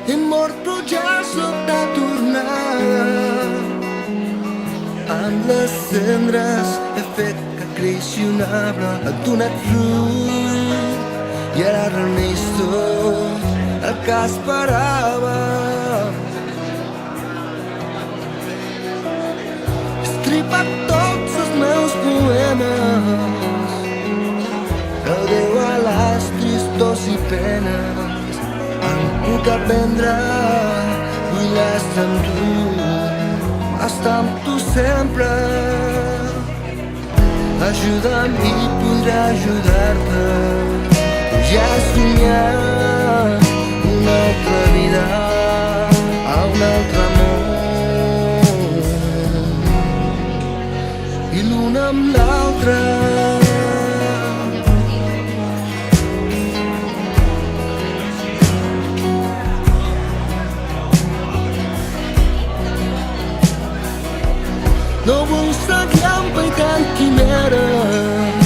Immorto ja sota tornada, amb les cendres he fet que creixi un arbre, et donat fruit i ara reneix tot el que esperava. He estripat tots els meus poemes, adeu a les tristors i penes, em puc aprendre, vull estar amb tu, estar amb tu sempre. Ajuda'm i podré ajudar-te, ja somiar una altra vida a un altre món, i l'un amb l'altre. No vull seguir empaitant quimeres,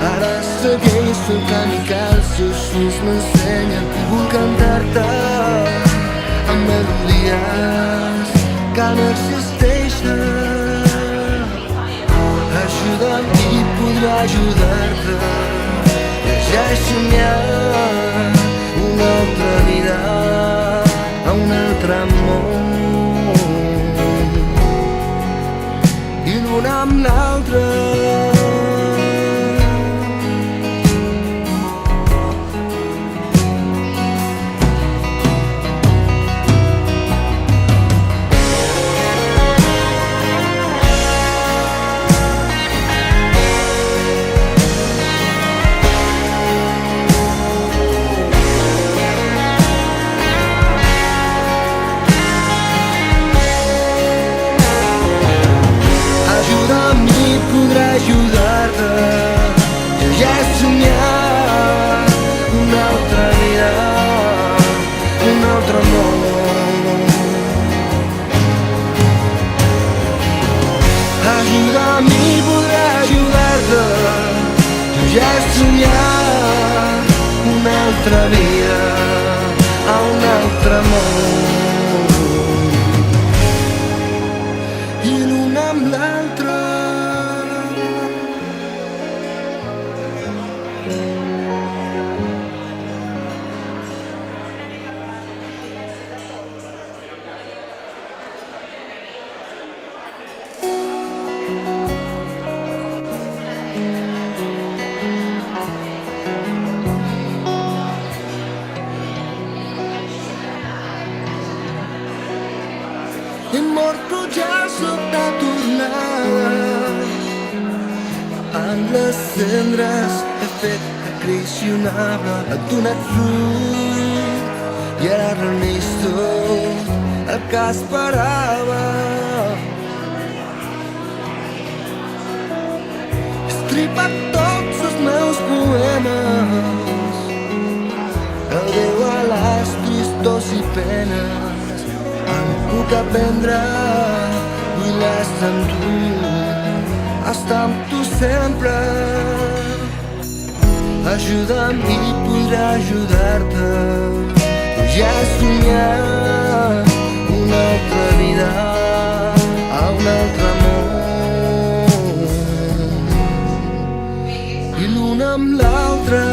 ara segueixo el camí que els seus ulls m'ensenyen. Vull cantar-te amb melodies que no existeixen. Ajuda'm i podré ajudar-te, ja he somiat una altra vida a un altre món, l'un amb l'altre. Podré ajudar-te, ja he somiat una altra vida, un altre món. Ajuda'm i podré ajudar-te, ja he somiat una altra vida a un altre món, i l'un amb l'altre. Immorto ja sota tornada, amb les cendres he fet que creixi un arbre, et donat fruit i ara reneix tot el que esperava. He estripat tots els meus poemes, adeu a les tristors i penes, em puc aprendre, vull estar amb tu, estar amb tu sempre. Ajuda'm i podré ajudar-te, ja he somiat una altra vida a un altre món, i l'un amb l'altre.